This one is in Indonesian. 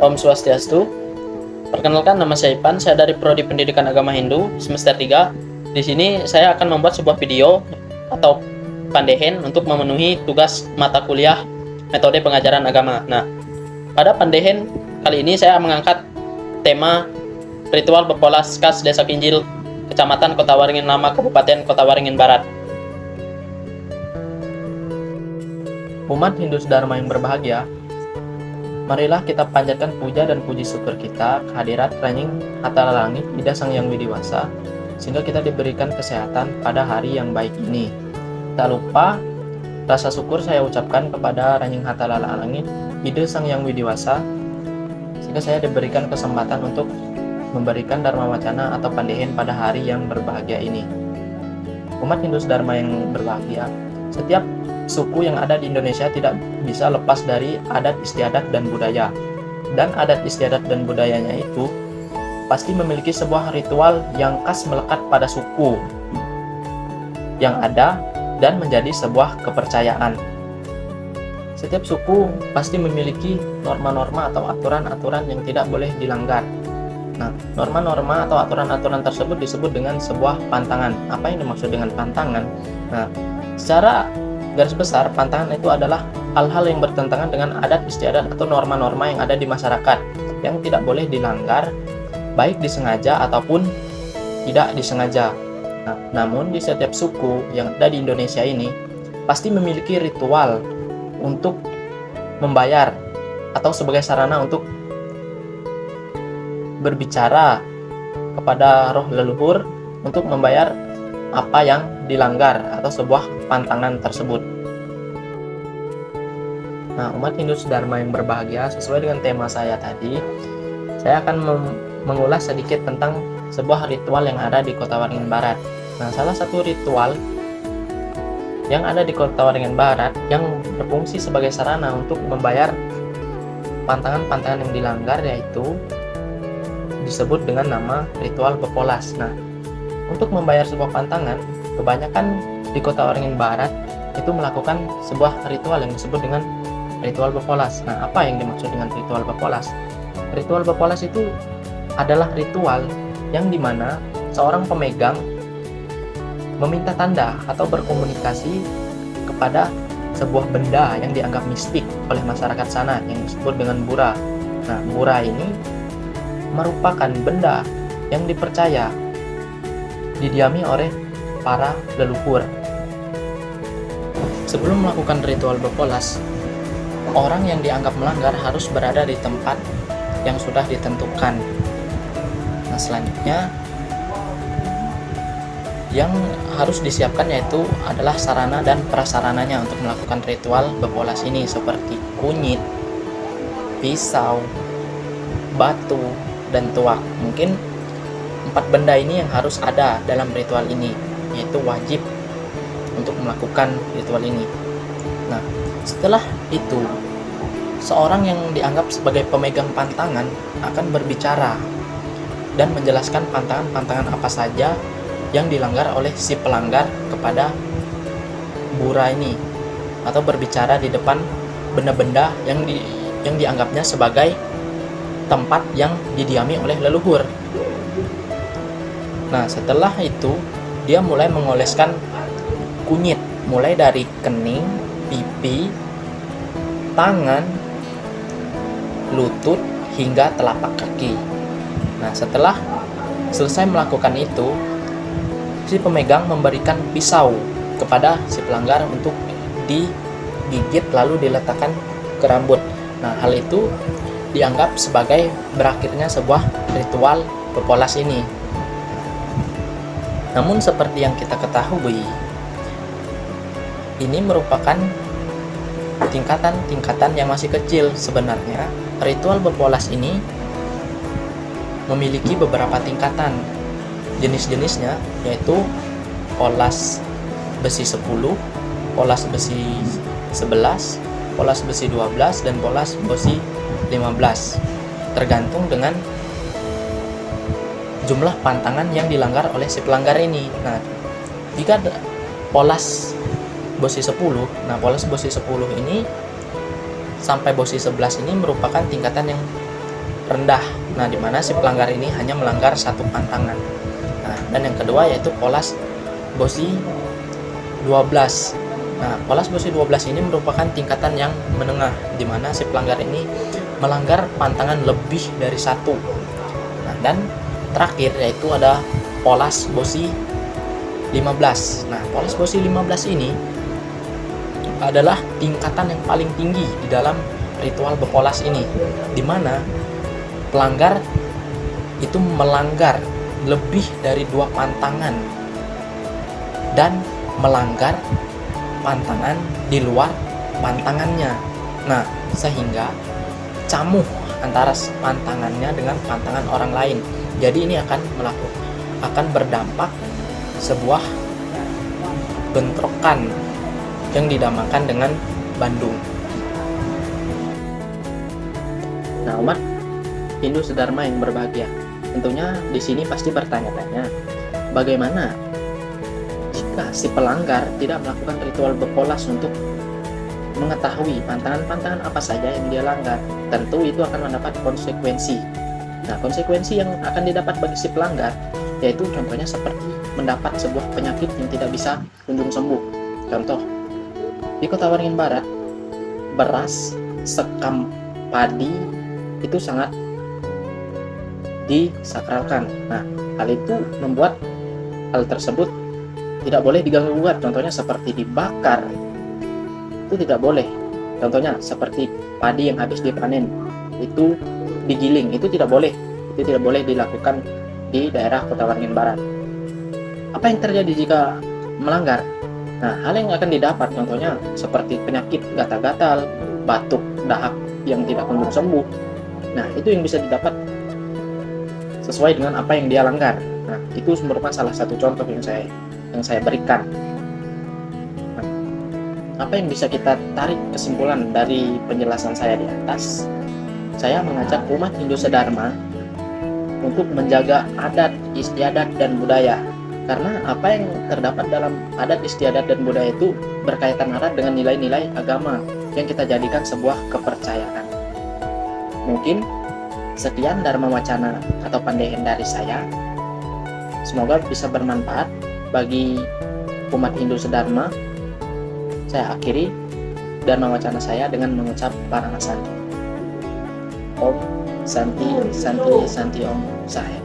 Om Swastiastu. Perkenalkan, nama saya Ipan. Saya dari Prodi Pendidikan Agama Hindu semester 3. Di sini saya akan membuat sebuah video atau pandehen untuk memenuhi tugas mata kuliah metode pengajaran agama. Nah, pada pandehen kali ini saya mengangkat tema ritual bepolas khas Desa Kinjil, Kecamatan Kota Waringin Lama, Kabupaten Kota Waringin Barat. Umat Hindu Dharma yang berbahagia, marilah kita panjatkan puja dan puji syukur kita kehadirat Ranying Hatala Langit Ida Sang Yang Widiwasa, sehingga kita diberikan kesehatan pada hari yang baik ini. Tak lupa rasa syukur saya ucapkan kepada Ranying Hatala Langit Ida Sang Yang Widiwasa, sehingga saya diberikan kesempatan untuk memberikan Dharma Wacana atau pandehen pada hari yang berbahagia ini. Umat Hindu Dharma yang berbahagia, setiap suku yang ada di Indonesia tidak bisa lepas dari adat istiadat dan budaya. Dan adat istiadat dan budayanya itu pasti memiliki sebuah ritual yang khas melekat pada suku yang ada dan menjadi sebuah kepercayaan. Setiap suku pasti memiliki norma-norma atau aturan-aturan yang tidak boleh dilanggar. Nah, norma-norma atau aturan-aturan tersebut disebut dengan sebuah pantangan. Apa yang dimaksud dengan pantangan? Nah, secara garis besar, pantangan itu adalah hal-hal yang bertentangan dengan adat istiadat atau norma-norma yang ada di masyarakat yang tidak boleh dilanggar, baik disengaja ataupun tidak disengaja. Nah, namun di setiap suku yang ada di Indonesia ini pasti memiliki ritual untuk membayar atau sebagai sarana untuk berbicara kepada roh leluhur untuk membayar apa yang dilanggar atau sebuah pantangan tersebut. Nah, umat Hindu Dharma yang berbahagia, sesuai dengan tema saya tadi, saya akan mengulas sedikit tentang sebuah ritual yang ada di Kota Waringin Barat. Nah, salah satu ritual yang ada di Kota Waringin Barat yang berfungsi sebagai sarana untuk membayar pantangan-pantangan yang dilanggar yaitu disebut dengan nama ritual bepolas. Nah, untuk membayar sebuah pantangan, kebanyakan di Kota Waringin Barat itu melakukan sebuah ritual yang disebut dengan ritual bepolas. Nah, apa yang dimaksud dengan ritual bepolas? Ritual bepolas itu adalah ritual yang dimana seorang pemegang meminta tanda atau berkomunikasi kepada sebuah benda yang dianggap mistik oleh masyarakat sana yang disebut dengan bura. Nah, bura ini merupakan benda yang dipercaya didiami oleh para leluhur. Sebelum melakukan ritual bepolas, orang yang dianggap melanggar harus berada di tempat yang sudah ditentukan. Nah, selanjutnya yang harus disiapkan yaitu adalah sarana dan prasarananya untuk melakukan ritual bepolas ini, seperti kunyit, pisau, batu, dan tuak. Mungkin 4 benda ini yang harus ada dalam ritual ini, yaitu wajib untuk melakukan ritual ini. Nah, setelah itu, seorang yang dianggap sebagai pemegang pantangan akan berbicara dan menjelaskan pantangan-pantangan apa saja yang dilanggar oleh si pelanggar kepada bura ini, atau berbicara di depan benda-benda yang dianggapnya sebagai tempat yang didiami oleh leluhur. Nah, setelah itu dia mulai mengoleskan kunyit, mulai dari kening, pipi, tangan, lutut, hingga telapak kaki. Nah, setelah selesai melakukan itu, si pemegang memberikan pisau kepada si pelanggar untuk digigit lalu diletakkan ke rambut. Nah, hal itu dianggap sebagai berakhirnya sebuah ritual bepolas ini. Namun seperti yang kita ketahui, ini merupakan tingkatan-tingkatan yang masih kecil. Sebenarnya ritual bepolas ini memiliki beberapa tingkatan. Jenis-jenisnya yaitu polas besi 10, polas besi 11, polas besi 12, dan polas besi 15, tergantung dengan jumlah pantangan yang dilanggar oleh si pelanggar ini. Nah, jika polas besi 10, nah polas besi 10 ini sampai besi 11 ini merupakan tingkatan yang rendah. Nah, di mana si pelanggar ini hanya melanggar satu pantangan. Nah, dan yang kedua yaitu polas Bossi 12. Nah, polas Bossi 12 ini merupakan tingkatan yang menengah, di mana si pelanggar ini melanggar pantangan lebih dari satu. Nah, dan terakhir yaitu ada polas Bossi 15. Nah, polas Bossi 15 ini adalah tingkatan yang paling tinggi di dalam ritual berpolas ini, di mana pelanggar itu melanggar lebih dari 2 pantangan dan melanggar pantangan di luar pantangannya. Nah, sehingga camuh antara pantangannya dengan pantangan orang lain. Jadi ini akan berdampak sebuah bentrokan yang dinamakan dengan Bandung. Nah, umat Hindu Sedharma yang berbahagia, tentunya di sini pasti bertanya-tanya, bagaimana jika si pelanggar tidak melakukan ritual berpolas untuk mengetahui pantangan-pantangan apa saja yang dia langgar? Tentu itu akan mendapat konsekuensi. Nah, konsekuensi yang akan didapat bagi si pelanggar yaitu contohnya seperti mendapat sebuah penyakit yang tidak bisa kunjung sembuh. Contoh, di Kota Waringin Barat, beras, sekam padi itu sangat disakralkan. Nah, hal itu membuat hal tersebut tidak boleh diganggu-gugat. Contohnya seperti dibakar, itu tidak boleh. Contohnya seperti padi yang habis dipanen, itu digiling, itu tidak boleh. Itu tidak boleh dilakukan di daerah Kota Waringin Barat. Apa yang terjadi jika melanggar? Nah, hal yang akan didapat contohnya seperti penyakit gatal-gatal, batuk, dahak yang tidak kunjung sembuh. Nah, itu yang bisa didapat sesuai dengan apa yang dia langgar. Nah, itu merupakan salah satu contoh yang saya berikan. Nah, apa yang bisa kita tarik kesimpulan dari penjelasan saya di atas? Saya mengajak umat Hindu Sedharma untuk menjaga adat, istiadat, dan budaya. Karena apa yang terdapat dalam adat, istiadat, dan budaya itu berkaitan erat dengan nilai-nilai agama yang kita jadikan sebuah kepercayaan. Mungkin sekian Dharma Wacana atau pandehan dari saya. Semoga bisa bermanfaat bagi umat Hindu Sedharma. Saya akhiri Dharma Wacana saya dengan mengucap Paranasanti. Om Santi Santi Santi Om Sahaya.